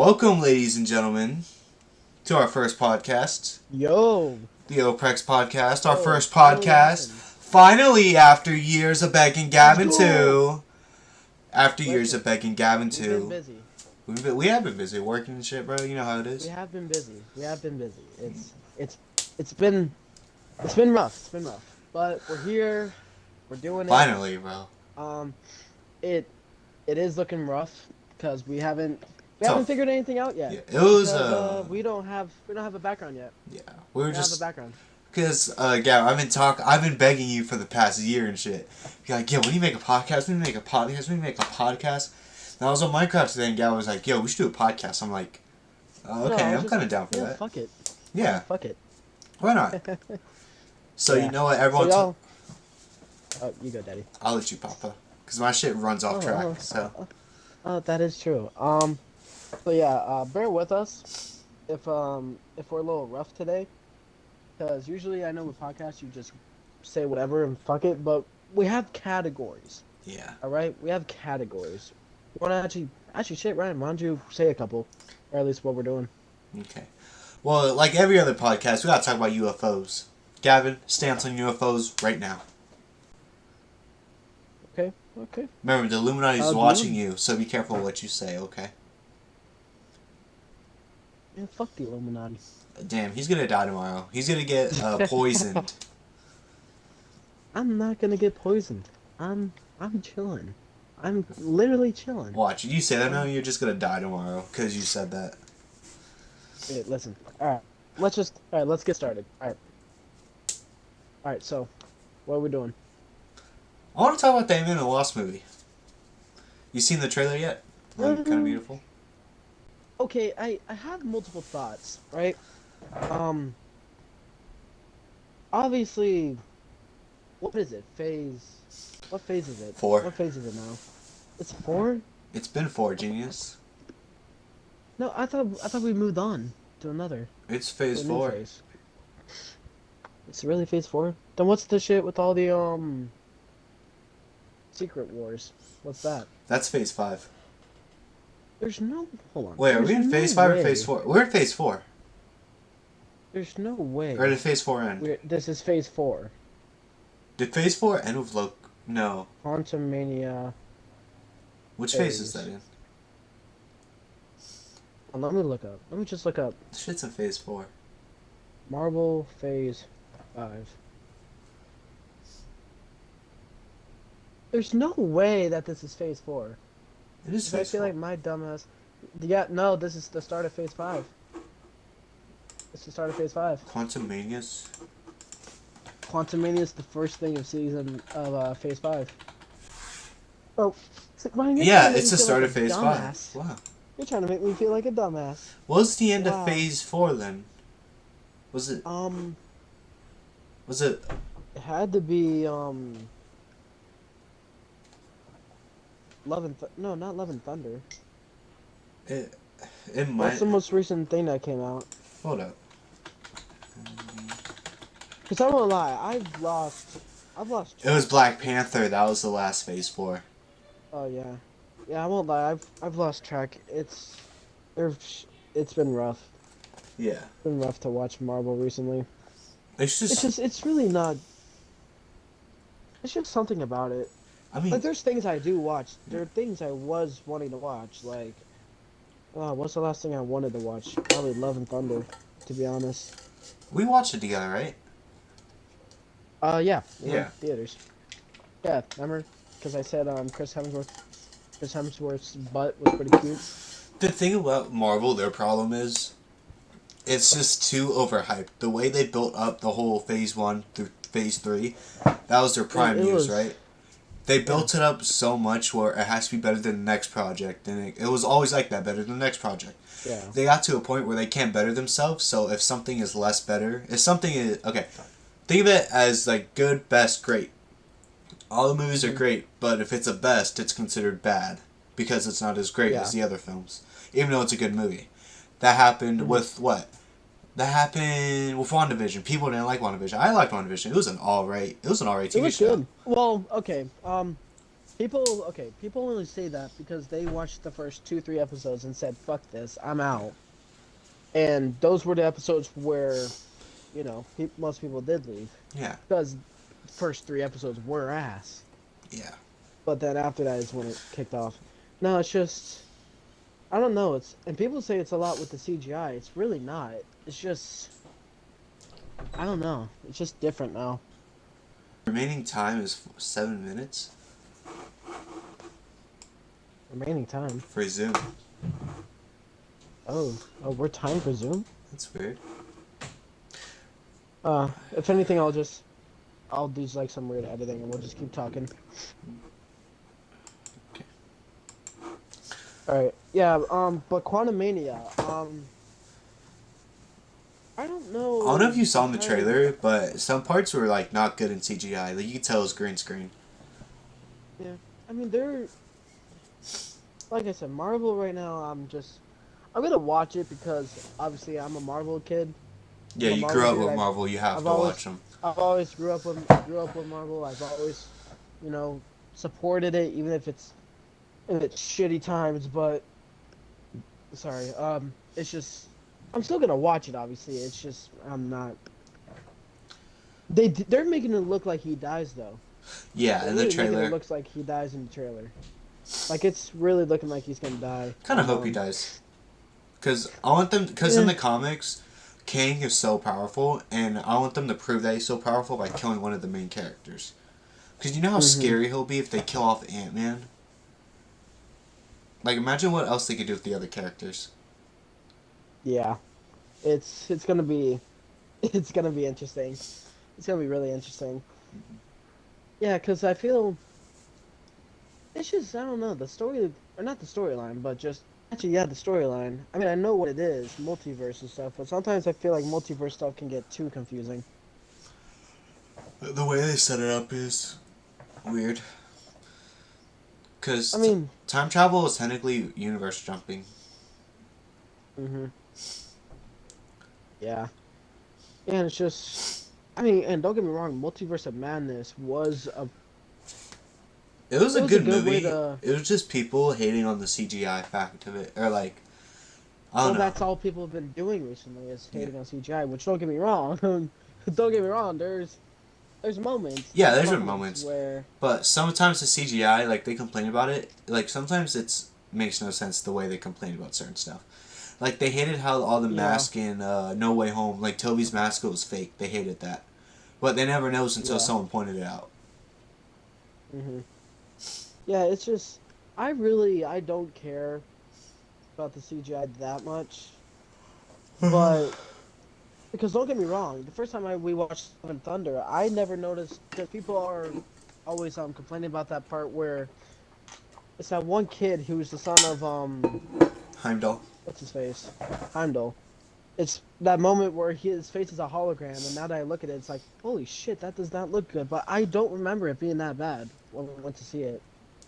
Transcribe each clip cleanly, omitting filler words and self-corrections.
Welcome, ladies and gentlemen, to our first podcast. Yo. The Oprexx podcast, our first finally podcast. happened. Finally, after years of begging Gavin Let's go. to. After years Listen, of begging Gavin We've been to. busy. We have been busy working and shit, bro. You know how it is. We have been busy. It's been rough. It's been rough. But we're here. We're doing it. Finally, bro. It is looking rough because we haven't Tough. figured anything out yet. Yeah, it was because, we don't have a background yet. Yeah, We don't have a background. Because, Gavin, I've been begging you for the past year and shit. You're like, yo, when you make a podcast, when you make a podcast. And I was on Minecraft today, and Gavin was like, yo, we should do a podcast. I'm like, okay, I'm kind of down for that. Fuck it. Yeah. Fuck it. Why not? So, Yeah. you know what, everyone... So oh, you go, Daddy. I'll let you, Papa. Because my shit runs off track, so... Oh, that is true. So yeah, bear with us if we're a little rough today, because usually I know with podcasts you just say whatever and fuck it, but we have categories. Yeah. All right, we have categories. You want to actually shit, Ryan? Why don't you say a couple, or at least what we're doing? Okay. Well, like every other podcast, we gotta talk about UFOs. Gavin, stance on UFOs right now. Okay. Remember, the Illuminati's watching you, so be careful what you say, okay? Yeah, fuck the Illuminati. Damn, he's gonna die tomorrow. He's gonna get poisoned. I'm not gonna get poisoned. I'm chilling. I'm literally chilling. Watch, you say that now, you're just gonna die tomorrow, because you said that. Hey, listen. Alright. Let's get started. Alright, so, what are we doing? I want to talk about the Ant-Man and the Wasp movie. You seen the trailer yet? Like, kind of beautiful. Okay, I have multiple thoughts, right? Obviously, what is it? What phase is it? 4. What phase is it now? It's 4? It's been 4, genius. No, I thought we moved on to another. It's phase to a new 4. phase. It's really phase 4? Then what's the shit with all the Secret Wars? What's that? That's phase 5. There's no... Hold on. Wait, are we in phase 5 or phase 4? We're in phase 4. There's no way. Or did phase 4 end? This is phase 4. Did phase 4 end with Loki? No. Quantum Mania. Which phase is that in? Let me look up. Let me just look up. This shit's in phase 4. Marvel Phase 5. There's no way that this is phase 4. It is I phase feel 4. like my dumbass. Yeah, no, this is the start of phase 5. It's the start of phase 5. Quantum Manias? Quantum Mania is the first thing of season of phase 5. Oh, Ryan, Yeah, it's the start of phase 5. Wow. You're trying to make me feel like a dumbass. What was the end Wow. of phase 4 then? Was it? Was it? It had to be no, not Love and Thunder. It might. What's the most recent thing that came out? Hold up. Cause I won't lie, I've lost. It was Black Panther. That was the last phase 4. Oh yeah, I won't lie. I've lost track. It's been rough. Yeah. It's been rough to watch Marvel recently. It's Really not. It's just something about it. I mean, Like there's things I do watch. There are things I was wanting to watch. Like, what's the last thing I wanted to watch? Probably Love and Thunder, to be honest. we watched it together, right? Yeah. Yeah. Theaters. Yeah, remember? Because I said Chris Hemsworth's butt was pretty cute. The thing about Marvel, their problem is, it's just too overhyped. The way they built up the whole phase 1 through phase 3, that was their prime news, right? They built it up so much where it has to be better than the next project, and it was always like that, better than the next project. Yeah. They got to a point where they can't better themselves, so if something is less better, if something is, okay, think of it as like good, best, great. All the movies are great, but if it's a best, it's considered bad, because it's not as great as the other films, even though it's a good movie. That happened with what? That happened with WandaVision. People didn't like WandaVision. I liked WandaVision. It was an alright TV show. It was good. Well, okay. People only say that because they watched the first 2, 3 episodes and said, "Fuck this, I'm out." And those were the episodes where, most people did leave Yeah. because the first 3 episodes were ass. Yeah. But then after that is when it kicked off. No, it's just I don't know. And people say it's a lot with the CGI. It's really not. It's just I don't know. It's just different now. Remaining time is 7 minutes Remaining time. for Zoom. Oh, we're timed for Zoom. That's weird. If anything, I'll do like some weird editing and we'll just keep talking. Okay. All right. Yeah. But Quantum Mania. I don't know. I don't know if you saw in the trailer, but some parts were like not good in CGI. Like you could tell it was green screen. Yeah. I mean, they're like I said, Marvel right now. I'm gonna watch it because obviously I'm a Marvel kid. Yeah, you grew up with Marvel. You have to watch them. I've always grew up with Marvel. I've always, supported it, even if it's in its shitty times. But sorry, it's just I'm still gonna watch it. Obviously, it's just I'm not. They're making it look like he dies though. Yeah, in the trailer. It looks like he dies in the trailer. Like it's really looking like he's gonna die. Kind of hope he dies. Because I want them. Because in the comics, Kang is so powerful, and I want them to prove that he's so powerful by killing one of the main characters. Because you know how scary he'll be if they kill off Ant-Man? Like, imagine what else they could do with the other characters. Yeah. It's gonna be interesting. It's gonna be really interesting. Yeah, because I feel it's just I don't know the story or not the storyline, but just actually yeah the storyline. I mean I know what it is, multiverse and stuff, but sometimes I feel like multiverse stuff can get too confusing. The way they set it up is weird. Because time travel is technically universe jumping. Yeah. And it's just and don't get me wrong, Multiverse of Madness was a It was a good movie. It was just people hating on the CGI fact of it. Or like I don't know. That's all people have been doing recently is hating on CGI, which don't get me wrong. Don't get me wrong, there's moments. Yeah, there's moments where but sometimes the CGI, like they complain about it, like sometimes it's makes no sense the way they complain about certain stuff. Like they hated how all the mask in No Way Home, like Toby's mask was fake. They hated that. But they never noticed until someone pointed it out. Yeah, it's just I don't care about the CGI that much. But because don't get me wrong, the first time we watched Seven Thunder, I never noticed because people are always complaining about that part where it's that one kid who's the son of Heimdall. What's his face? Heimdall. It's that moment where his face is a hologram, and now that I look at it, it's like, holy shit, that does not look good. But I don't remember it being that bad when we went to see it.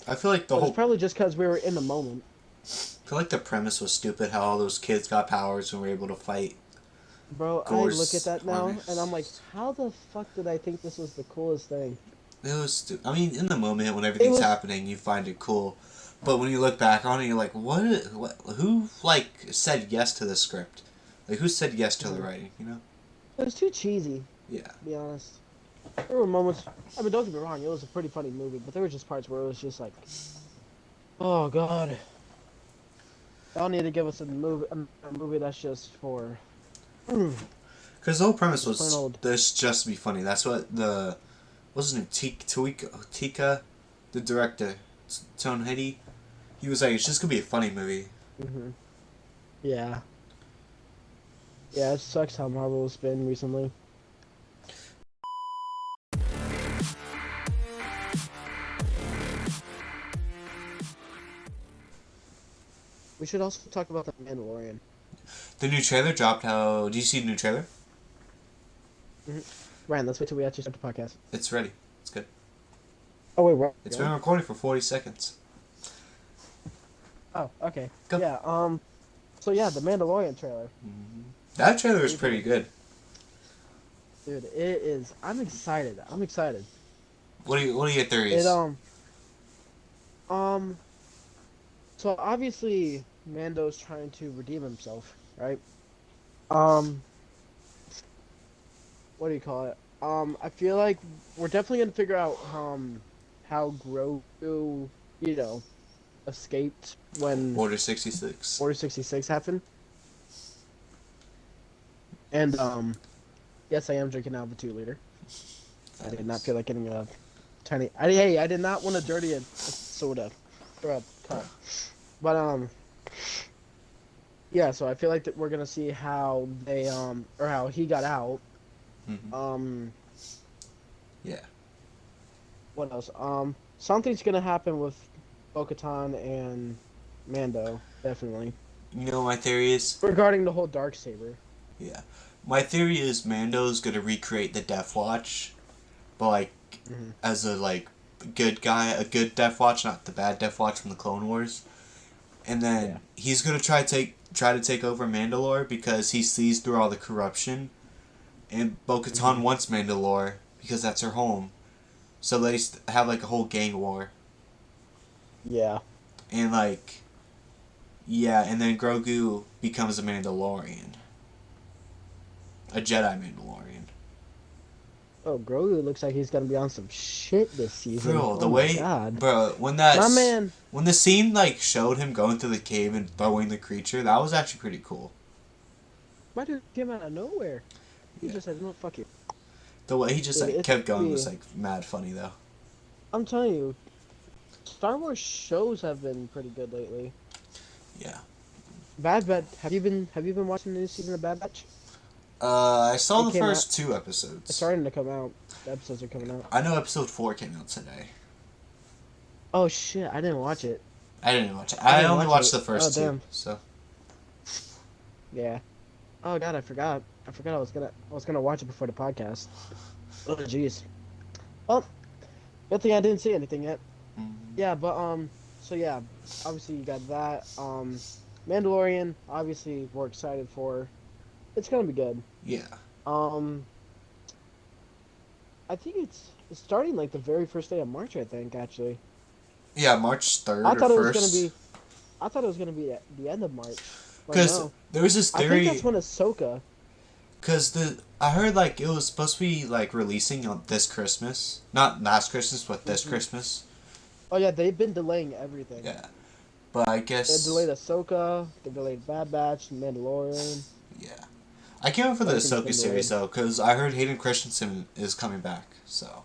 I feel like it's probably just because we were in the moment. I feel like the premise was stupid, how all those kids got powers and were able to fight. Bro, I look at that now, and I'm like, how the fuck did I think this was the coolest thing? It was stupid. I mean, in the moment when everything's happening, you find it cool. But when you look back on it, you're like, what? Who, like, said yes to the script? Like, who said yes to the writing, you know? It was too cheesy. Yeah. To be honest. There were moments... I mean, don't get me wrong, it was a pretty funny movie, but there were just parts where it was just like... Oh, God. Y'all need to give us a movie that's just for... Because the whole premise was this just to be funny. That's what the... What's his name? Tika, the director, Tonhedi, he was like, it's just going to be a funny movie. Yeah. Yeah, it sucks how Marvel's been recently. We should also talk about The Mandalorian. The new trailer dropped. Do you see the new trailer? Ryan, let's wait till we actually start the podcast. It's ready. It's good. Oh, wait, what? It's been recording for 40 seconds. Oh, okay. Go. Yeah, so yeah, the Mandalorian trailer. That trailer is pretty good. Dude, it is. I'm excited. What are your theories? Um, so obviously Mando's trying to redeem himself, right? Um, what do you call it? I feel like we're definitely gonna figure out how Grogu, you know, escaped when Order 66. Order 66 happened. And yes, I am drinking out of a 2 liter. I did not Nice. feel like getting a tiny. Hey, I did not want to dirty a soda or a cup. But yeah. So I feel like that we're gonna see how they or how he got out. Hmm. Um, Yeah. what else? Something's gonna happen with Bo-Katan and Mando, definitely. You know, my theory is, Regarding the whole dark saber. yeah. My theory is Mando's gonna recreate the Death Watch, but like Hmm. as a like good guy, a good Death Watch, not the bad Death Watch from the Clone Wars. And Yeah. then he's gonna try to take over Mandalore because he sees through all the corruption, and Hmm. Bo-Katan wants Mandalore because that's her home. So they have like a whole gang war, Yeah. and like yeah, and then Grogu becomes a Mandalorian, a Jedi Mandalorian. Oh, Grogu looks like he's gonna be on some shit this season. Bro, Oh the my way, god. bro, My man, when the scene like showed him going through the cave and throwing the creature, that was actually pretty cool. my dude came out of nowhere. He Yeah, just said, "No, fuck you, the way he just dude." like It's kept gonna going was be. like mad funny though. I'm telling you, Star Wars shows have been pretty good lately. Yeah. Bad Batch. Have you been watching the new season of Bad Batch? I saw It the came out. first two It's episodes. starting to come out. The episodes are coming out. I know episode 4 came out today. Oh shit! I didn't watch it. I didn't watch it. I I didn't only watch watched it. the Oh first two, damn. so Yeah. Oh god, I forgot. I forgot I was gonna watch it before the podcast. Oh jeez. Well, good thing I didn't see anything yet. mm, Yeah, but so yeah, obviously you got that. Mandalorian, obviously we're excited for. It's gonna be good. yeah. Um, I think it's starting like the very first day of March. I think actually. Yeah, March I 3rd or thought it was gonna 1st. be. I thought it was gonna be at the end of March, but Because no. there was this I think that's theory. when Ahsoka. Because I heard like it was supposed to be like releasing on this Christmas. Not last Christmas, but this Hmm. Christmas. Oh yeah, they've been delaying everything. Yeah. But I They delayed guess. Ahsoka. They delayed Bad Batch, Mandalorian. Yeah. I can't wait for the Everything's Ahsoka been series delayed. though, because I heard Hayden Christensen is coming back. So.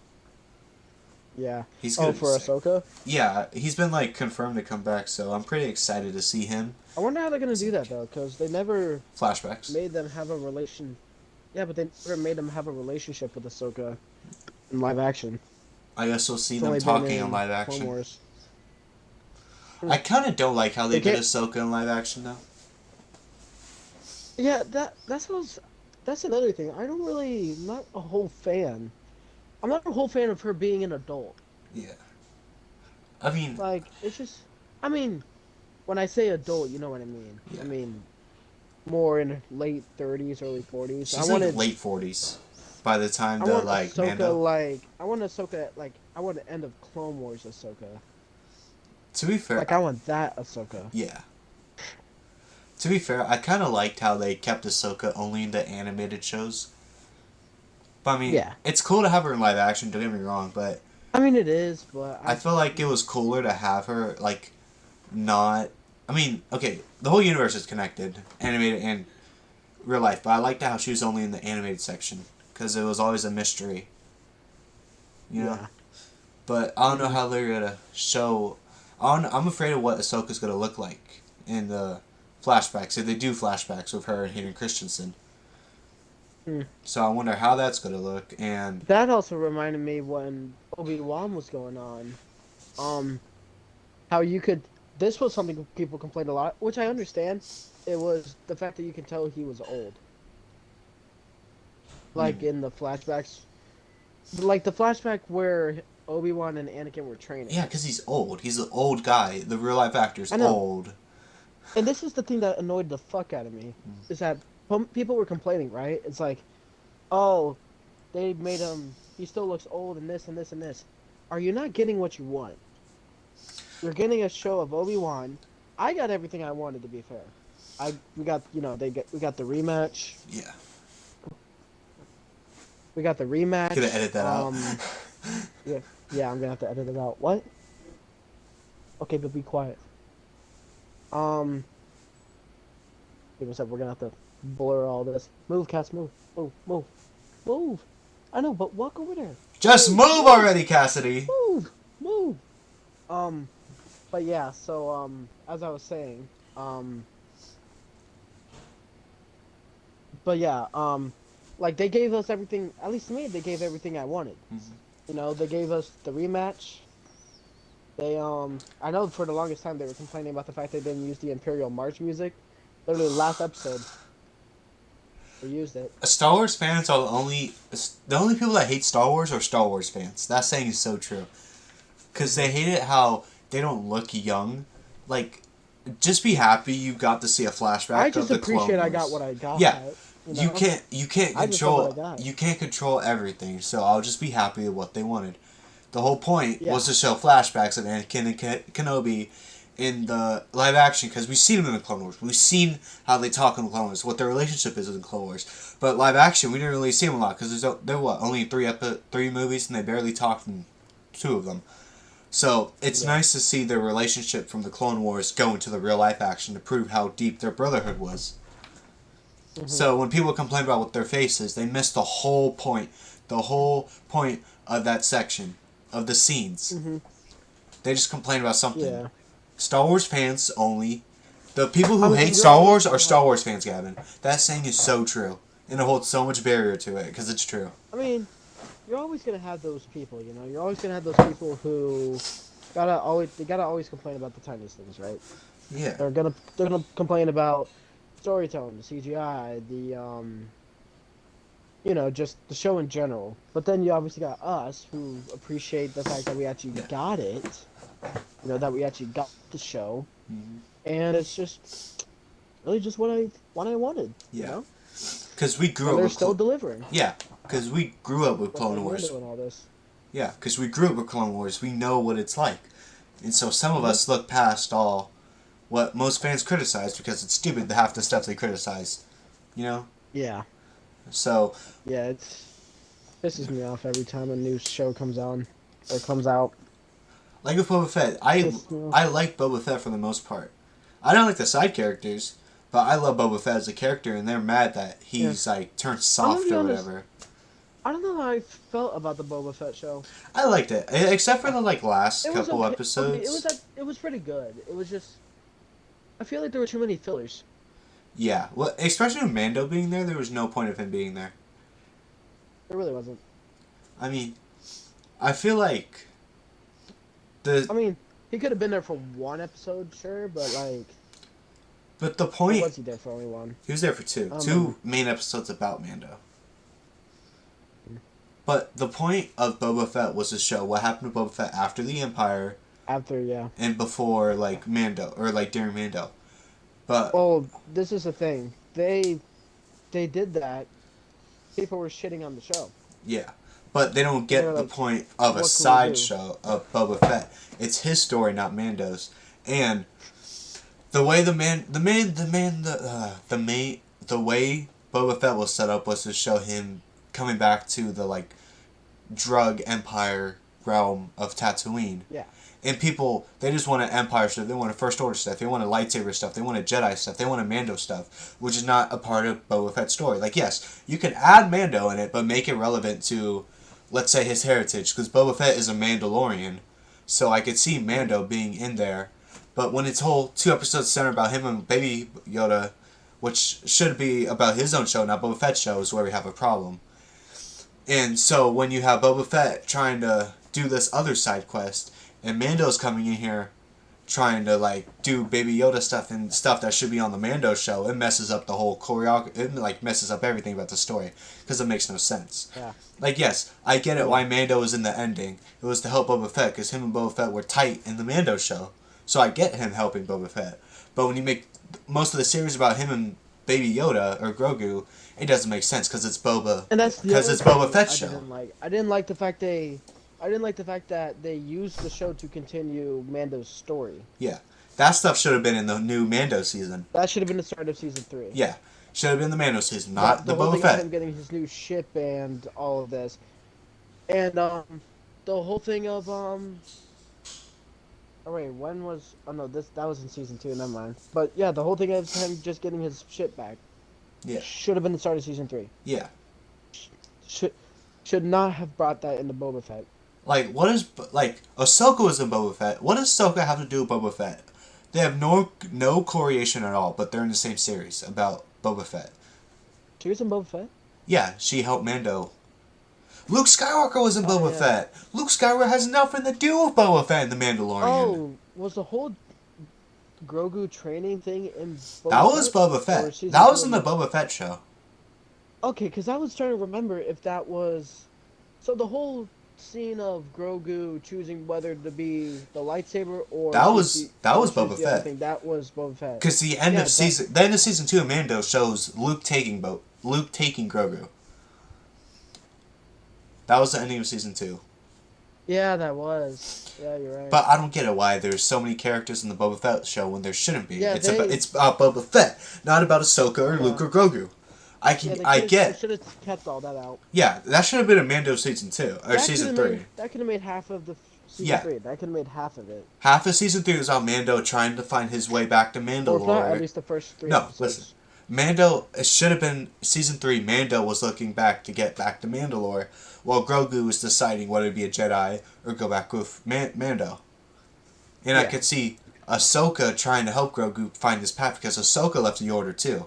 Yeah. He's Oh, gonna be for sick. Ahsoka. Yeah, he's been like confirmed to come back, so I'm pretty excited to see him. I wonder how they're gonna It's do that like though, because they never flashbacks. made them have a relation. Yeah, but they never made them have a relationship with Ahsoka in live action. I guess we'll see It's them only been talking in in live Clone action. Wars. I kind of don't like how they They did can't. Ahsoka in live action though. Yeah, that's another thing. I don't really not a whole fan. I'm not a whole fan of her being an adult. Yeah. I mean, Like it's just. I mean, when I say adult, you know what I mean. I yeah. mean more in late 30s, early 40s. I She's like wanted. late 40s by the time I the want like Ahsoka Mando. like. I want Ahsoka like. I want the end of Clone Wars Ahsoka. To be fair, Like I want that Ahsoka. yeah. To be fair, I kind of liked how they kept Ahsoka only in the animated shows. But I mean, Yeah. it's cool to have her in live action. Don't get me wrong, but I mean it is, but I feel like it was cooler to have her like not. I mean, okay, the whole universe is connected, animated and real life. But I liked how she was only in the animated section because it was always a mystery. You know. yeah. But I don't know Mhm. how they're gonna show. I'm afraid of what Ahsoka's gonna look like in the flashbacks if they do flashbacks with her and Hayden Christensen. Hmm. So I wonder how that's gonna look. And That also reminded me when Obi-Wan was going on. Um, how you could. This was something people complained a lot, which I understand. It was the fact that you can tell he was old. mm, Like in the flashbacks, like the flashback where Obi-Wan and Anakin were training. yeah, because he's old. He's an old guy. The real life actor's I know. old. And this is the thing that annoyed the fuck out of me, is that people were complaining, right? It's like, oh, they made him. He still looks old, and this and this and this. Are you not getting what you want? You're getting a show of Obi-Wan. I got everything I wanted, to be fair. We got we got the rematch. Yeah. We got the rematch. Gonna edit that out. Yeah, yeah, I'm gonna have to edit it out. What? Okay, but be quiet. Give us up. We're gonna have to blur all this. Move, Cass. Move. Move. Move. Move. I know, but walk over there. Just move already, Cassidy. Move. Move. But yeah. So as I was saying, but yeah, like they gave us everything. At least to me, they gave everything I wanted. Mm-hmm. You know, they gave us the rematch. They I know for the longest time they were complaining about the fact they didn't use the Imperial March music. Literally last episode, they used it. Star Wars fans are the only people that hate Star Wars are Star Wars fans. That saying is so true. Because they hate it how they don't look young. Like, just be happy you got to see a flashback of the Clone Wars. I got what I got. Yeah, You know? you can't control everything. So I'll just be happy with what they wanted. The whole point was to show flashbacks of Anakin and Kenobi in the live action, because we've seen them in the Clone Wars. We've seen how they talk in the Clone Wars, what their relationship is in the Clone Wars. But live action, we didn't really see them a lot, because there were only three movies, and they barely talked in 2 of them. So it's nice to see their relationship from the Clone Wars go into the real life action to prove how deep their brotherhood was. Mm-hmm. So when people complain about what their face is, they miss the whole point. The whole point of that section, of the scenes. Mm-hmm. They just complain about something. Yeah. Star Wars fans only. The people who hate Star Wars are Star Wars fans, Gavin. That saying is so true. And it holds so much barrier to it, because it's true. I mean, you're always going to have those people, you know? You're always going to have those people who gotta always complain about the tiniest things, right? Yeah. They're gonna complain about storytelling, the CGI, you know, just the show in general. But then you obviously got us who appreciate the fact that we actually got it. You know, that we actually got the show. Mm-hmm. And it's just really just what I wanted. Yeah. You know? Because we grew and up they're with still delivering. Yeah. Because we grew up with Clone Wars. Doing all this. Yeah, because we grew up with Clone Wars. We know what it's like. And so some of us look past all what most fans criticize because it's stupid, the half the stuff they criticize. You know? Yeah. So... Yeah, it pisses me off every time a new show comes on. Or comes out. Like with Boba Fett. I like Boba Fett for the most part. I don't like the side characters, but I love Boba Fett as a character, and they're mad that he's, like, turned soft or whatever. I don't know how I felt about the Boba Fett show. I liked it, except for the last couple episodes. It was pretty good. It was just, I feel like there were too many fillers. Yeah, well, especially with Mando being there was no point of him being there. There really wasn't. I mean, I feel like he could have been there for one episode, sure, but like. But the point. Or was he there for only one? He was there for 2. 2 main episodes about Mando. But the point of Boba Fett was to show what happened to Boba Fett after the Empire. After, yeah. And before, like, Mando. Or, like, during Mando. But... Well, this is the thing. They did that. People were shitting on the show. Yeah. But they don't get the point of a sideshow of Boba Fett. It's his story, not Mando's. And the way the way Boba Fett was set up was to show him coming back to the, like, drug empire realm of Tatooine. Yeah. And people, they just want an Empire stuff, they want a First Order stuff, they want a lightsaber stuff, they want a Jedi stuff, they want a Mando stuff, which is not a part of Boba Fett's story. Like, yes, you can add Mando in it, but make it relevant to, let's say, his heritage, because Boba Fett is a Mandalorian, so I could see Mando being in there. But when it's whole 2 episodes centered about him and Baby Yoda, which should be about his own show, not Boba Fett's show, is where we have a problem. And so when you have Boba Fett trying to do this other side quest, and Mando's coming in here trying to, like, do Baby Yoda stuff and stuff that should be on the Mando show, it messes up the whole choreography. It, like, messes up everything about the story because it makes no sense. Yeah. Like, yes, I get it why Mando was in the ending. It was to help Boba Fett because him and Boba Fett were tight in the Mando show. So I get him helping Boba Fett. But when you make most of the series about him and Baby Yoda or Grogu, it doesn't make sense because it's Boba. And that's because it's Boba Fett's show. I didn't like the fact I didn't like the fact that they used the show to continue Mando's story. Yeah. That stuff should have been in the new Mando season. That should have been the start of season 3. Yeah. Should have been the Mando season, not But the the whole Boba thing of Fett. him getting his new ship and all of this, and the whole thing of Oh wait, when was? Oh no, that was in season 2. Never mind. But yeah, the whole thing of him just getting his ship back. Yeah. Should have been the start of season 3. Yeah. Should not have brought that into Boba Fett. Like, what is... Like, Ahsoka was in Boba Fett. What does Ahsoka have to do with Boba Fett? They have no correlation at all, but they're in the same series about Boba Fett. She was in Boba Fett? Yeah, she helped Mando. Luke Skywalker was in Boba yeah. Fett. Luke Skywalker has nothing to do with Boba Fett and the Mandalorian. Oh, was the whole Grogu training thing in Boba that was Fett? Boba Fett. That was in the Boba Fett show. Okay, because I was trying to remember if that was... So the whole scene of Grogu choosing whether to be the lightsaber or... That was Boba Fett. Thing, that was Boba Fett. Because the end of season 2 of Mando shows Luke taking Grogu. That was the ending of season 2. Yeah, that was. Yeah, you're right. But I don't get it why there's so many characters in the Boba Fett show when there shouldn't be. Yeah, it's about Boba Fett, not about Ahsoka or Luke or Grogu. I get. Should have kept all that out. Yeah, that should have been a Mando season 2 or season 3. That could have made half of the season 3. That could have made half of it. Half of season 3 was on Mando trying to find his way back to Mandalore. Or if not, at least the first 3 episodes. Listen. Mando, it should have been season 3. Mando was looking back to get back to Mandalore, while Grogu was deciding whether to be a Jedi or go back with Mando. And I could see Ahsoka trying to help Grogu find his path because Ahsoka left the Order too.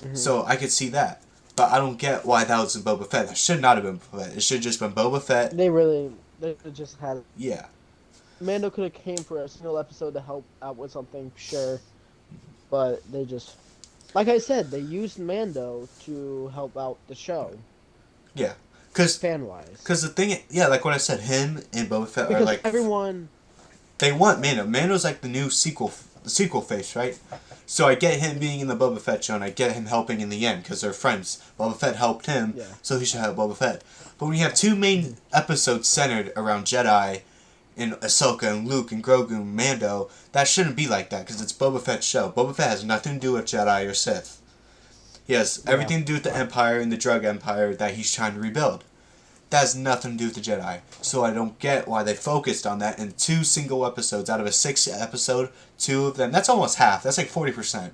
Mm-hmm. So I could see that. But I don't get why that was in Boba Fett. That should not have been Boba Fett. It should have just been Boba Fett. They just had... Yeah. Mando could have came for a single episode to help out with something, sure. But they just... Like I said, they used Mando to help out the show. Yeah. Fan-wise. Because the thing... Yeah, like what I said, him and Boba Fett because are like... everyone... They want Mando. Mando's like the new sequel face, right? So I get him being in the Boba Fett show, and I get him helping in the end, because they're friends. Boba Fett helped him, so he should help Boba Fett. But when you have 2 main episodes centered around Jedi, and Ahsoka, and Luke, and Grogu, and Mando, that shouldn't be like that, because it's Boba Fett's show. Boba Fett has nothing to do with Jedi or Sith. He has everything to do with the Empire and the drug empire that he's trying to rebuild. That has nothing to do with the Jedi. So I don't get why they focused on that in 2 single episodes. Out of a 6 episode, 2 of them, that's almost half. That's like 40%.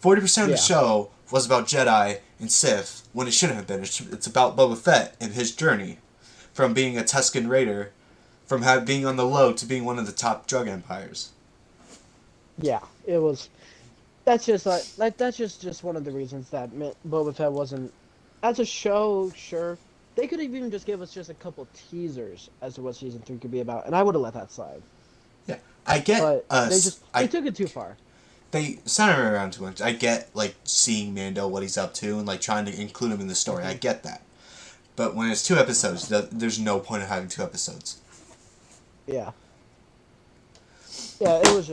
40% of the show was about Jedi and Sith, when it shouldn't have been. It's about Boba Fett and his journey. From being a Tusken Raider, from being on the low to being one of the top drug empires. Yeah, it was... That's just that's just one of the reasons that Boba Fett wasn't... As a show, sure... They could have even just give us just a couple teasers as to what season 3 could be about, and I would have let that slide. Yeah, I get. But they took it too far. They center around too much. I get like seeing Mando, what he's up to, and like trying to include him in the story. I get that, but when it's 2 episodes, there's no point of having 2 episodes. Yeah. Yeah, it was.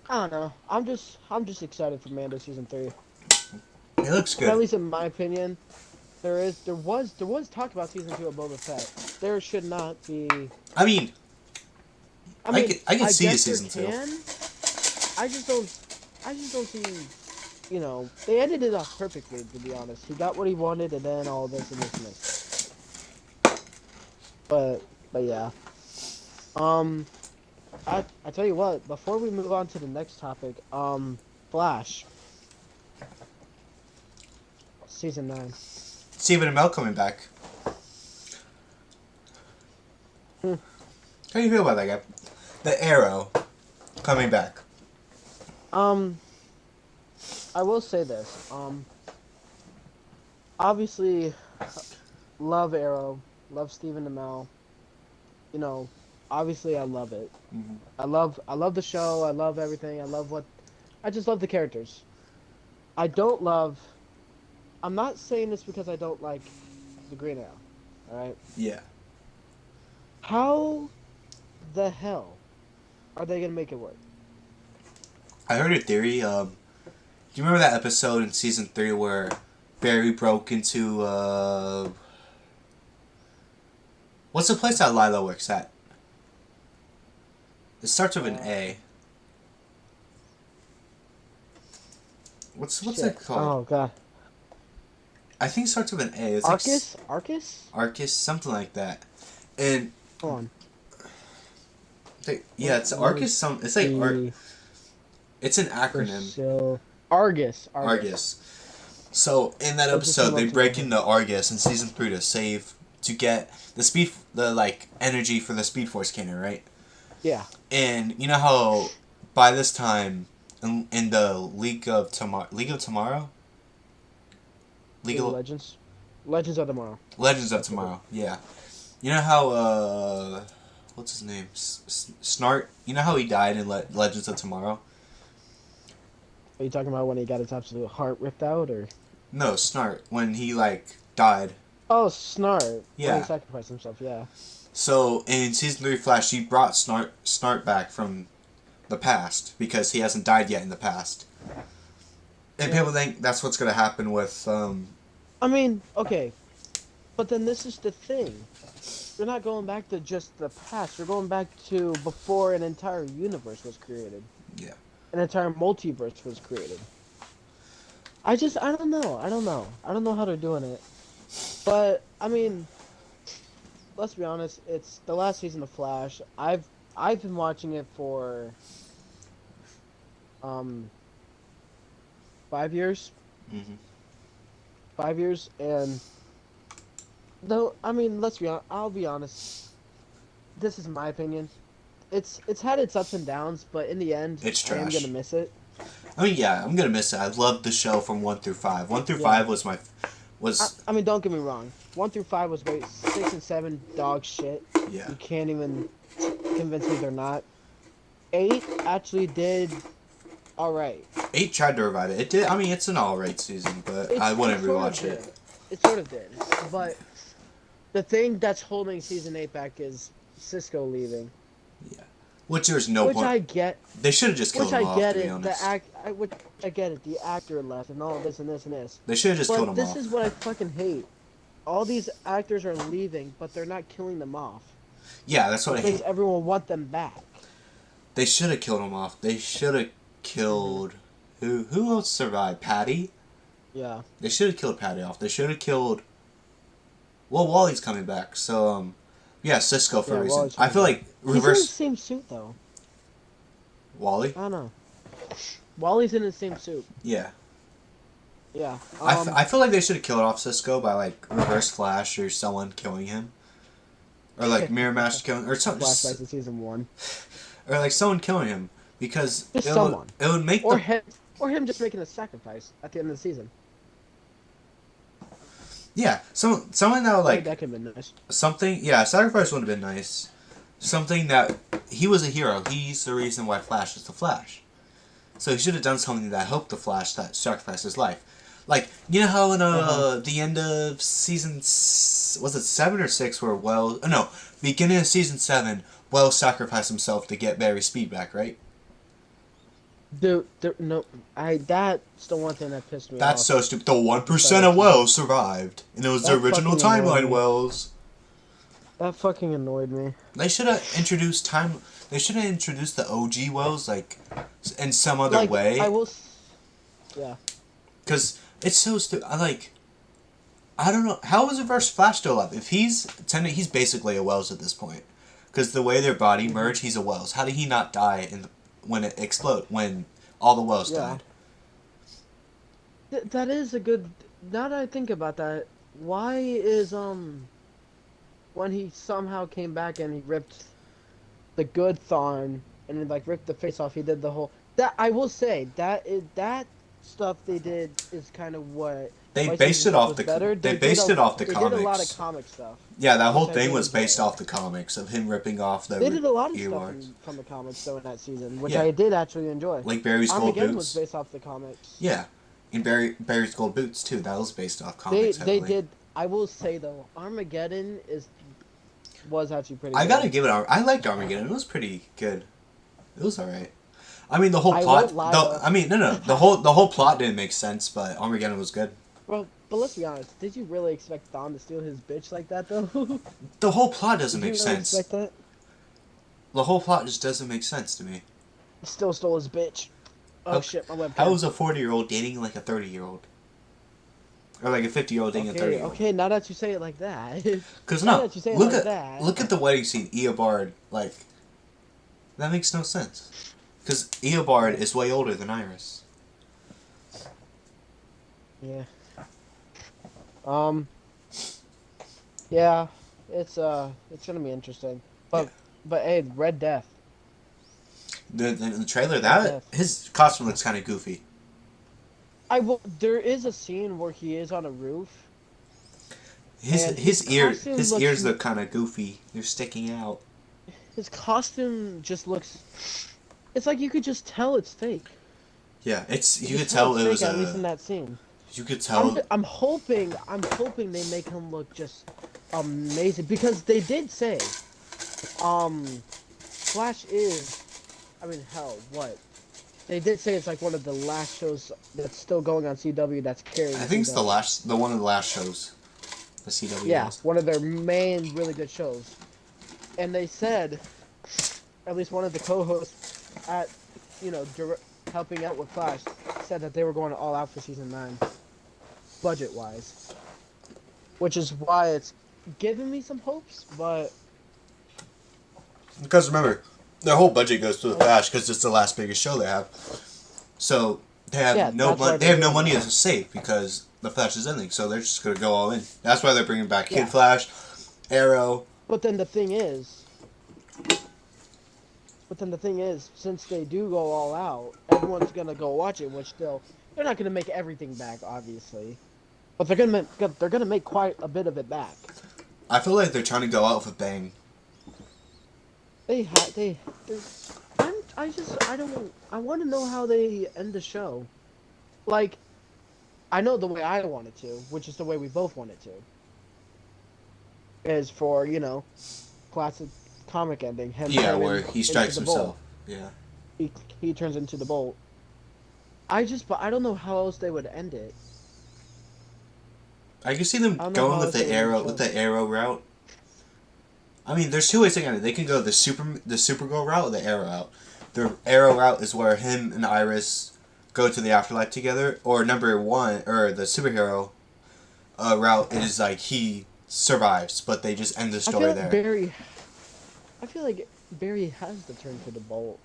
I don't know. I'm just excited for Mando season 3. It looks good. But at least in my opinion. There was talk about season 2 of Boba Fett. There should not be. I can see a season 2. I just don't see. You know, they ended it off perfectly. To be honest, he got what he wanted, and then all this and this and this. But yeah. I tell you what. Before we move on to the next topic, Flash. Season 9. Stephen Amell coming back. How do you feel about that guy? The Arrow coming back. I will say this. Obviously, love Arrow, love Stephen Amell. You know, obviously I love it. Mm-hmm. I love the show. I love everything. I just love the characters. I'm not saying this because I don't like the Green Arrow, alright? Yeah. How the hell are they gonna make it work? I heard a theory, do you remember that episode in season 3 where Barry broke into, What's the place that Lila works at? It starts with an A. What's it called? Oh god. I think it starts with an A. It's Arcus? like Arcus? Arcus, something like that. And Hold on. yeah, it's Arcus. It's like It's an acronym. So Argus. Argus. So in that episode, they break into Argus in season 3 to get the energy for the Speed Force cannon, right? Yeah. And you know how by this time in the League of Tomorrow, Legends of Tomorrow. Legends of Tomorrow, yeah. You know how what's his name? Snart. You know how he died in Legends of Tomorrow? Are you talking about when he got his absolute heart ripped out, or? No, Snart. When he died. Oh, Snart. Yeah. When he sacrificed himself. Yeah. So in season 3 Flash, he brought Snart back from the past because he hasn't died yet in the past. And people think that's what's gonna happen with. I mean, okay, but then this is the thing. We're not going back to just the past. We're going back to before an entire universe was created. Yeah. An entire multiverse was created. I don't know. I don't know how they're doing it. But I mean, let's be honest. It's the last season of Flash. I've been watching it for 5 years. Mm-hmm. 5 years, and though I mean, let's be honest. I'll be honest. This is my opinion. It's had its ups and downs, but in the end, It's trash. I am gonna miss it. I mean, yeah, I'm gonna miss it. I loved the show from 1 through 5. 1 through 5 was my I mean, don't get me wrong. 1 through 5 was great. 6 and 7, dog shit. Yeah. You can't even convince me they're not. 8 actually did all right. 8 tried to revive it. It did. I mean, it's an alright season, but I wouldn't rewatch it. It sort of did, but the thing that's holding season 8 back is Cisco leaving. Yeah. Which there's no point. Which I get. They should have just killed him off, to be honest. I get it. The actor left and all this and this and this. They should have just killed him off. But this is what I fucking hate. All these actors are leaving, but they're not killing them off. Yeah, that's what I hate. Because everyone want them back. They should have killed him off. They should have killed... Who else survived? Patty? Yeah. They should have killed Patty off. They should have killed... Well, Wally's coming back, so, yeah, Cisco for a reason. I feel like reverse... He's in the same suit, though. Wally? I don't know. Wally's in the same suit. Yeah. Yeah. I feel like they should have killed off Cisco by, like, Reverse Flash or someone killing him. Or, like, Mirror Master killing... Or something. Flashbacks in season 1. Or, like, someone killing him. Because just it would make or him just making a sacrifice at the end of the season. Yeah, something that would, like... that could have been nice. Something... Yeah, sacrifice would have been nice. Something that... He was a hero. He's the reason why Flash is the Flash. So he should have done something that helped the Flash that sacrificed his life. Like, you know how in the end of season... Was it 7 or 6 where Wells... No, beginning of season 7, Wells sacrificed himself to get Barry's speed back, right? Dude, that's the one thing that pissed me off. That's so stupid. The 1% of Wells survived. And it was the original timeline Wells. That fucking annoyed me. They should have introduced They should have introduced the OG Wells, like, in some other way. Yeah. Because it's so stupid. I don't know. How is Reverse Flash still up? If he's basically a Wells at this point. Because the way their body merged, he's a Wells. How did he not die when it exploded? When all the Wells died? That is a good... Now that I think about that, why is, when he somehow came back and he ripped the good Thorn and then, like, ripped the face off, he did the whole... That, I will say, that stuff they did is kind of what... They based it off the comics. They did a lot of comic stuff. Yeah, that whole thing was based off the comics of him ripping off the. They did a lot of stuff from the comics though in that season, which I did actually enjoy. Like Barry's Gold Boots was based off the comics. Yeah, and Barry's Gold Boots too. That was based off comics. They did. I will say though, Armageddon was actually pretty. I gotta give it. I liked Armageddon. It was pretty good. It was alright. I mean the whole plot. The whole plot didn't make sense, but Armageddon was good. Well, But let's be honest. Did you really expect Dom to steal his bitch like that, though? The whole plot doesn't Did you make really sense. expect that? The whole plot just doesn't make sense to me. Still stole his bitch. Oh shit, my How webcam. is a 40-year-old dating like a 30-year-old? Or like a 50-year-old dating a 30-year-old? Okay, now that you say it like that. Because now no, that you say it like that. look at the wedding scene. Eobard, like, that makes no sense. Because Eobard is way older than Iris. Yeah. Yeah, it's gonna be interesting. But Yeah. but hey, Red Death. The trailer, that his costume looks kind of goofy. There is a scene where he is on a roof. His costume ears look kind of goofy. They're sticking out. His costume just looks. It's like you could just tell it's fake. Yeah, you could tell it was at least in that scene. You could tell. I'm hoping they make him look just amazing because they did say, Flash is, I mean hell, what? They did say it's like one of the last shows that's still going on CW that's carrying. I think it's CW. the one of the last shows. The CW. Yeah, one of their main really good shows, and they said, at least one of the co-hosts at, helping out with Flash, said that they were going all out for season 9, budget-wise, which is why it's giving me some hopes, but because remember, their whole budget goes to the Flash because it's the last biggest show they have. So they have no money. They have no money to save because the Flash is ending. So they're just gonna go all in. That's why they're bringing back Kid Flash, Arrow. But then the thing is, since they do go all out, everyone's gonna go watch it. Which they're not gonna make everything back, obviously, but they're gonna make quite a bit of it back. I feel like they're trying to go out with a bang. I want to know how they end the show. Like, I know the way I want it to, which is the way we both want it to. Is for, classic comic ending. Where he strikes himself. Yeah. He turns into the Bolt. But I don't know how else they would end it. I can see them going with the arrow route. I mean, there's two ways to end it. They can go the Supergirl route or the Arrow route. The Arrow route is where him and Iris go to the afterlife together, or number one, or the superhero route is like he survives, but they just end the story there. I feel like Barry has to turn to the Bolt.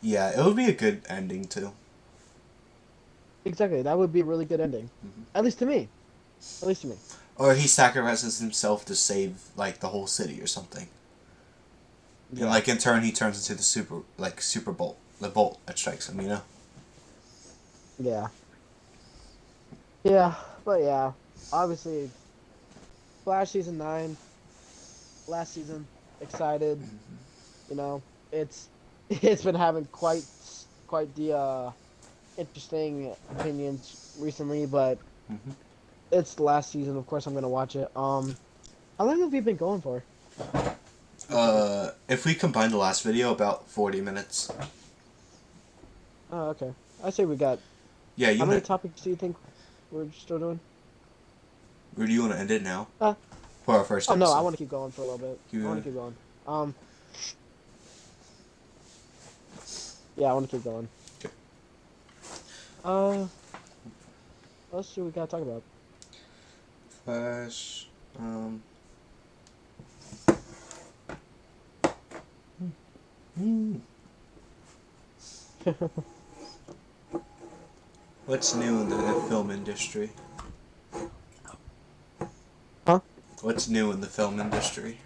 Yeah, it would be a good ending too. Exactly, that would be a really good ending. Mm-hmm. At least to me. Or he sacrifices himself to save like the whole city or something. Yeah. And like in turn he turns into the super Bolt. The Bolt that strikes him, Yeah. Yeah, but yeah. Obviously Flash season 9. Last season. Excited. Mm-hmm. It's been having quite the interesting opinions recently, but mm-hmm. It's the last season. Of course, I'm gonna watch it. How long have we been going for? If we combine the last video, about 40 minutes. Oh, okay. I say we got. Yeah, how many topics do you think we're still doing? Or do you want to end it now? For our first episode. No, I want to keep going for a little bit. I want to keep going. Yeah, I want to keep going. Okay. What else do we gotta talk about? Flash. What's new in the film industry? Huh? What's new in the film industry?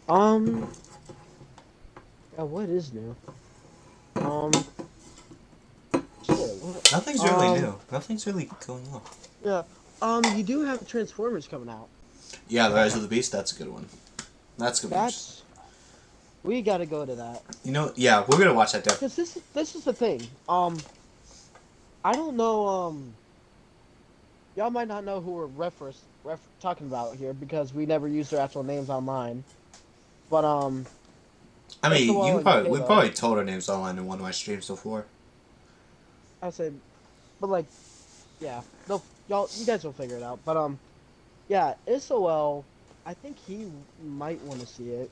Yeah, what is new? Nothing's really new. Nothing's really going on. Yeah. You do have Transformers coming out. Yeah, The Rise of the Beast. That's a good one. We gotta go to that. Yeah, we're gonna watch that definitely. Because this is the thing. I don't know. Y'all might not know who we're talking about here because we never use their actual names online. But I mean, we probably told our names online in one of my streams before. I said, but like, yeah, you guys will figure it out. But yeah, SOL. I think he might want to see it.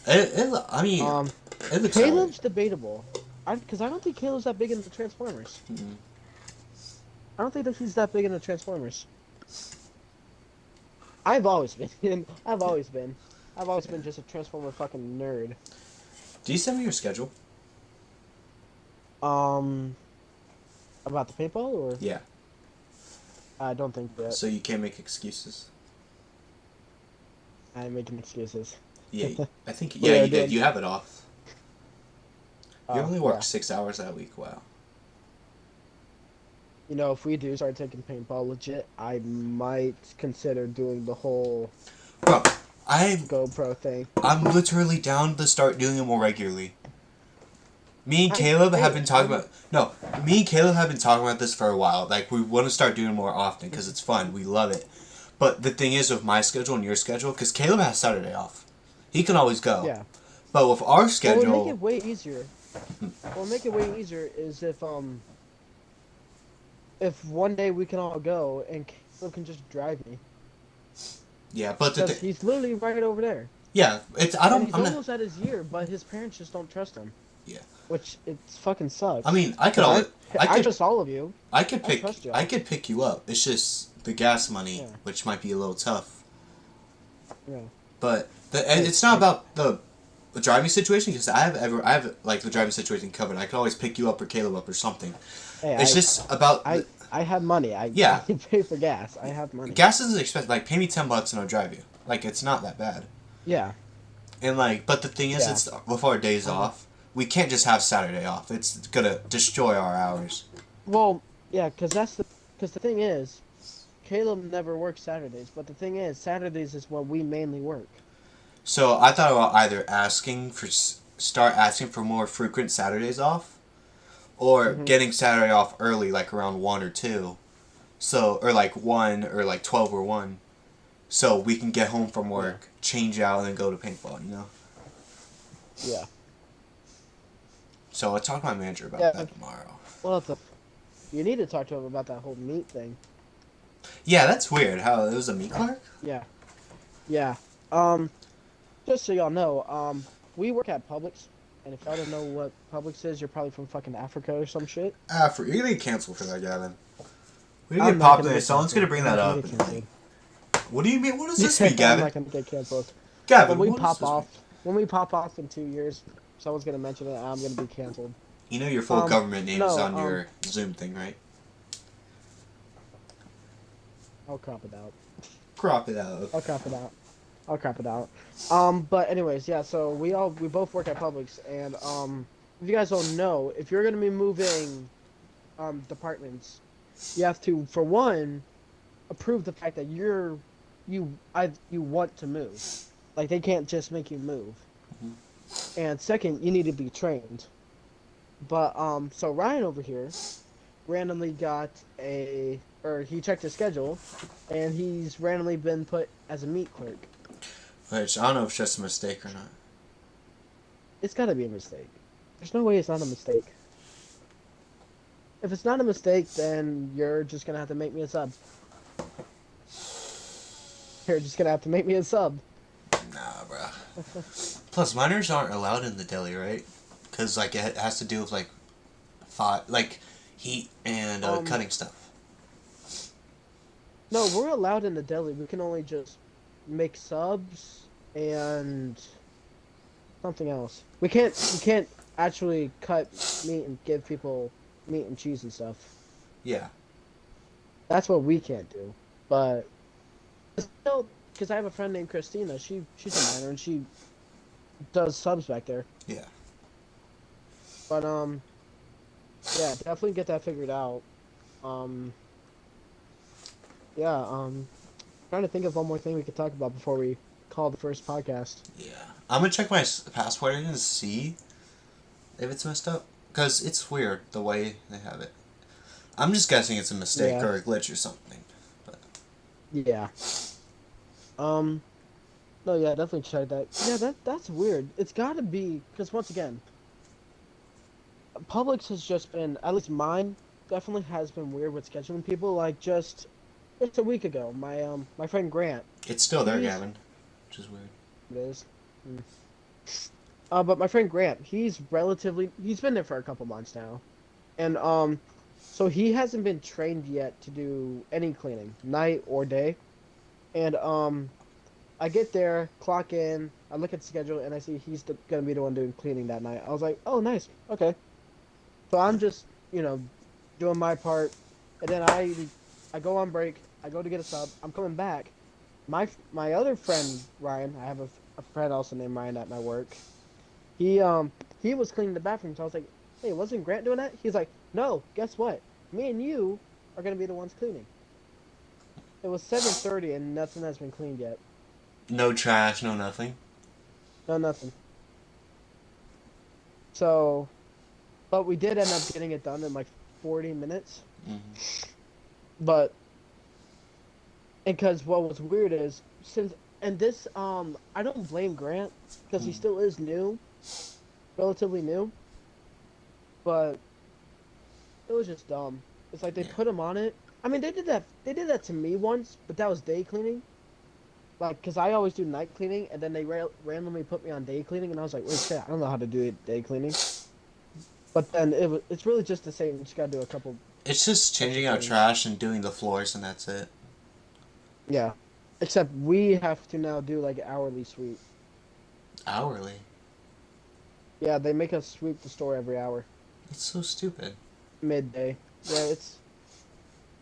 I mean, Um, it looks alright. Caleb's debatable. Because I don't think Caleb's that big into Transformers. Mm. I don't think that he's that big into Transformers. I've always been. I've always been. I've always been just a Transformer fucking nerd. Do you send me your schedule? Um, about the paintball or Yeah. I don't think that So you can't make excuses. I'm making excuses. Yeah, I think. We Yeah, are you did. doing- You have it off. You only work Yeah. 6 hours that week. Wow. You know, if we do start taking paintball legit, I might consider doing the whole Bro, I'm GoPro thing. literally down to start doing it more regularly. Me and Caleb have been talking about Me and Caleb have been talking about this for a while. Like we want to start doing it more often because it's fun. We love it. But the thing is with my schedule and your schedule, because Caleb has Saturday off, he can always go. Yeah. But with our What schedule, would make it way easier? What would make it way easier is if one day we can all go and Caleb can just drive me. yeah. But Because he's literally right over there. yeah, it's And he's almost at his year, but his parents just don't trust him. Yeah. Which it fucking sucks. I mean, I could I trust all of you. I could pick trust you. I could pick you up. It's just the gas money, Yeah. which might be a little tough. Yeah. But and it's not about the driving situation because I have like the driving situation covered. I could always pick you up or Caleb up or something. Hey, It's just about I have money. I Yeah. can pay for gas. I have money. gas isn't expensive. Like pay me $10 and I'll drive you. Like it's not that bad. Yeah. And like, but the thing is, Yeah. it's with our days off. We can't just have Saturday off. It's gonna destroy our hours. Well, yeah, because the thing is, Caleb never works Saturdays, but the thing is, Saturdays is when we mainly work. So I thought about either start asking for more frequent Saturdays off, or getting Saturday off early, like around 1 or 2, so or like 1 or like 12 or 1, so we can get home from work, change out, and then go to paintball. You know. Yeah. So I'll talk to my manager about Yeah. that tomorrow. Well, you need to talk to him about that whole meat thing. Yeah, that's weird. How it was a meat clerk? Yeah. Yeah. Just so y'all know, we work at Publix, and if y'all don't know what Publix is, you're probably from fucking Africa or some shit. You're gonna get canceled for that, Gavin. We're I'm gonna get not popped gonna in. get Someone's gonna canceled. bring I'm that not up. gonna get And canceled. like, what do you mean? What does this I'm mean, Gavin? not gonna get canceled. Gavin, When we what does pop this off, mean? when we pop off in 2 years, someone's gonna mention it. I'm gonna be canceled. You know your full government name is no, on your Zoom thing, right? I'll crop it out. Crop it out. I'll crop it out. I'll crop it out. But anyways, yeah. So we both work at Publix, and if you guys don't know, if you're gonna be moving, departments, you have to, for one, approve the fact that you want to move. Like they can't just make you move. And second, you need to be trained. But so Ryan over here randomly got he checked his schedule, and he's randomly been put as a meat clerk. Which I don't know if it's just a mistake or not. It's got to be a mistake. There's no way it's not a mistake. If it's not a mistake, then you're just gonna have to make me a sub. You're just gonna have to make me a sub. Nah, bro. Plus, minors aren't allowed in the deli, right? Because like it has to do with like heat and cutting stuff. No, we're allowed in the deli. We can only just make subs and something else. We can't actually cut meat and give people meat and cheese and stuff. Yeah. That's what we can't do. But still, because I have a friend named Christina. She's a minor and she does subs back there. Yeah. But yeah, definitely get that figured out. Yeah, trying to think of one more thing we could talk about before we call the first podcast. Yeah. I'm gonna check my passport and see if it's messed up. Because it's weird the way they have it. I'm just guessing it's a mistake or a glitch or something. But yeah. No, yeah, definitely check that. Yeah, that's weird. It's gotta be, because once again, Publix has just been, at least mine, definitely has been weird with scheduling people. Like just a week ago, my friend Grant, It's still there, he's Gavin, which is weird. it is. Mm. But my friend Grant, he's been there for a couple months now, and so he hasn't been trained yet to do any cleaning, night or day. And I get there, clock in, I look at the schedule, and I see gonna be the one doing cleaning that night. I was like, oh, nice, okay. So I'm just, doing my part, and then I go on break. I go to get a sub. I'm coming back. My other friend Ryan, I have a friend also named Ryan at my work. He um he was cleaning the bathroom, so I was like, hey, wasn't Grant doing that? He's like, no. Guess what? Me and you are gonna be the ones cleaning. It was 7:30 and nothing has been cleaned yet. No trash, no nothing. No, nothing. So, but we did end up getting it done in like 40 minutes. Hmm. But because what was weird is since and this I don't blame Grant because he still is new, relatively new, but it was just dumb. It's like they Yeah. put him on it. I mean, they did that to me once, but that was day cleaning. Like, cause I always do night cleaning, and then they randomly put me on day cleaning, and I was like, wait, shit, I don't know how to do day cleaning. But then it's really just the same. You just gotta do a couple It's just extra changing out things. trash and doing the floors, and that's it. Yeah, except we have to now do like hourly sweep. Hourly. Yeah, they make us sweep the store every hour, It's so stupid. midday. Yeah,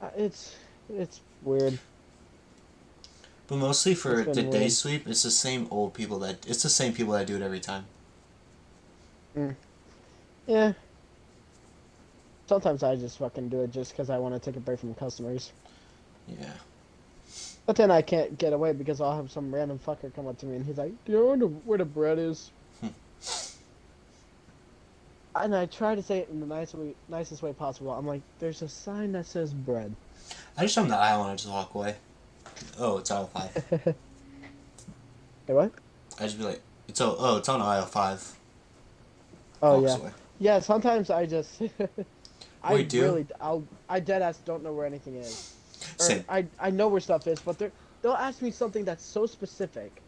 uh, it's it's weird. But mostly It's for the been day weird. sweep, it's the same old people that it's the same people that do it every time. Mm. Yeah, sometimes I just fucking do it just because I want to take a break from customers. Yeah. But then I can't get away because I'll have some random fucker come up to me and he's like, "Do you know where the bread is?" And I try to say it in the nicest way possible. I'm like, "There's a sign that says bread." I just on the aisle and I just walk away. Oh, it's aisle five. Hey, what? I just be like, it's on aisle five. Oh Walks yeah, away. yeah. Sometimes I just, Wait, do? I dead ass don't know where anything is, or Same. I know where stuff is, but they'll ask me something that's so specific,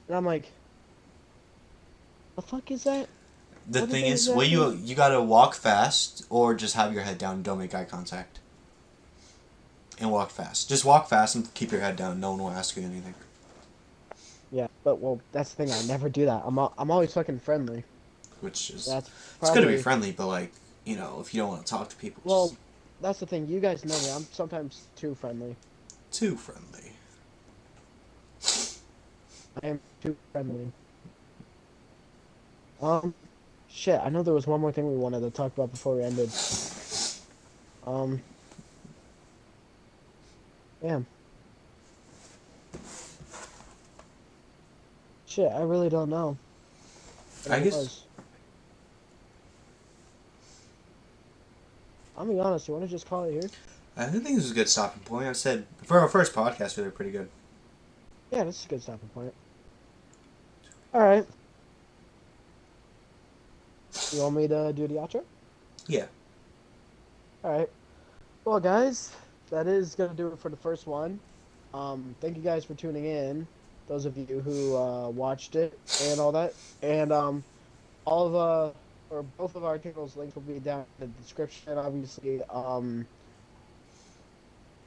and I'm like, "The fuck is that? The What is thing it is, well, exactly?" you gotta walk fast or just have your head down and don't make eye contact. And walk fast. Just walk fast and keep your head down. No one will ask you anything. Yeah, but well, that's the thing. I never do that. I'm always fucking friendly. Which is, That's it's good to be probably friendly, but like, if you don't want to talk to people, it's just well, that's the thing. You guys know me. I'm sometimes too friendly. too friendly. I am too friendly. Um, shit. I know there was one more thing we wanted to talk about before we ended. Um, damn. Shit. I really don't know what I it guess was. I'll be honest. You want to just call it here? I think this is a good stopping point. I said for our first podcast, we were pretty good. Yeah, this is a good stopping point. All right. You want me to do the outro? Yeah. All right. Well, guys, that is gonna do it for the first one. Thank you guys for tuning in. Those of you who watched it and all that, and all of or both of our channels links will be down in the description. Obviously,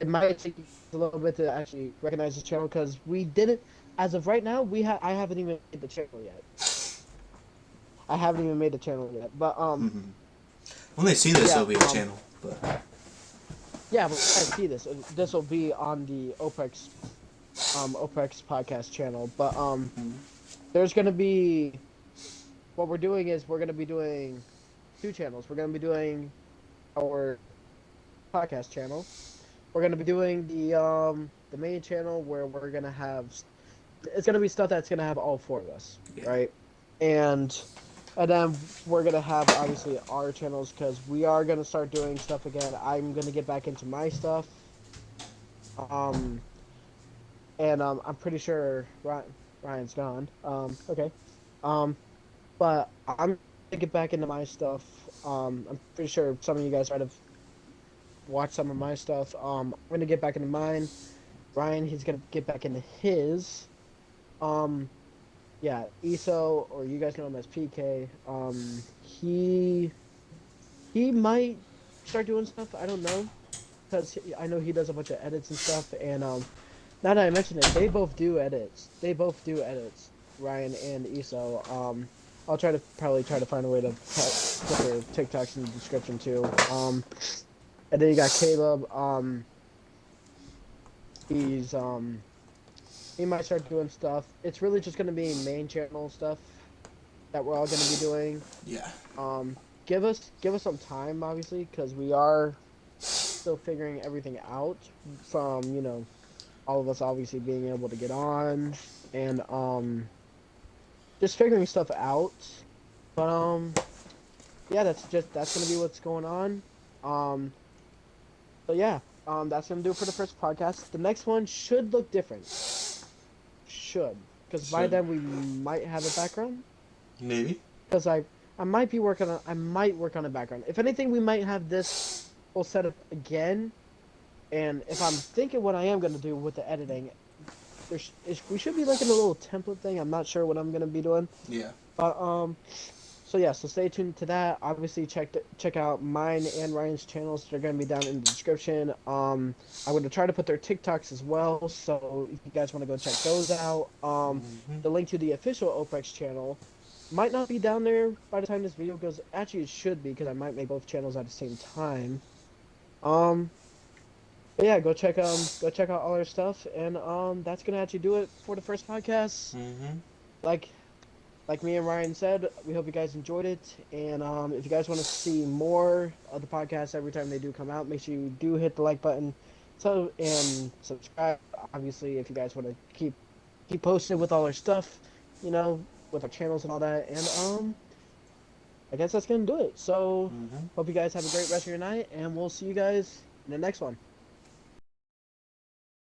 it might take you a little bit to actually recognize the channel because we didn't. As of right now, I haven't even made the channel yet. I haven't even made the channel yet. But Mm-hmm. When they see this, yeah, it'll be a channel. But yeah. But I see this. This will be on the Oprexx podcast channel. But mm-hmm. there's gonna be what we're doing is we're gonna be doing two channels. We're gonna be doing our podcast channel. We're gonna be doing the main channel where we're gonna have it's gonna be stuff that's gonna have all four of us, Yeah. right? And then we're gonna have obviously our channels because we are gonna start doing stuff again. I'm gonna get back into my stuff. Um, and I'm pretty sure Ryan's gone. Okay. Um, but I'm gonna get back into my stuff. I'm pretty sure some of you guys might have watch some of my stuff. I'm gonna get back into mine. Ryan, he's gonna get back into his. Um, yeah, ESO, or you guys know him as PK. He might start doing stuff. I don't know, because I know he does a bunch of edits and stuff. And now that I mention it, they both do edits. They both do edits, Ryan and ESO. I'll probably try to find a way to put their TikToks in the description too. And then you got Caleb. He's he might start doing stuff. It's really just gonna be main channel stuff that we're all gonna be doing. Yeah. Give us some time, obviously, because we are still figuring everything out. From all of us obviously being able to get on and just figuring stuff out. But yeah, that's gonna be what's going on. So yeah, that's gonna do it for the first podcast. The next one should look different. Because by then we might have a background. Maybe. Because I might work on a background. If anything, we might have this whole setup again. And if I'm thinking what I am gonna do with the editing, we should be looking at a little template thing. I'm not sure what I'm gonna be doing. Yeah. But so yeah, so stay tuned to that. Obviously, check out mine and Ryan's channels. They're gonna be down in the description. I'm gonna try to put their TikToks as well. So if you guys want to go check those out, the link to the official Oprexx channel might not be down there by the time this video goes. Actually, it should be, because I might make both channels at the same time. But yeah, go check out all our stuff, and that's gonna actually do it for the first podcast. Like me and Ryan said, we hope you guys enjoyed it, and if you guys want to see more of the podcast every time they do come out, make sure you do hit the like button, and subscribe. Obviously, if you guys want to keep posted with all our stuff, with our channels and all that, and I guess that's gonna do it. So hope you guys have a great rest of your night, and we'll see you guys in the next one.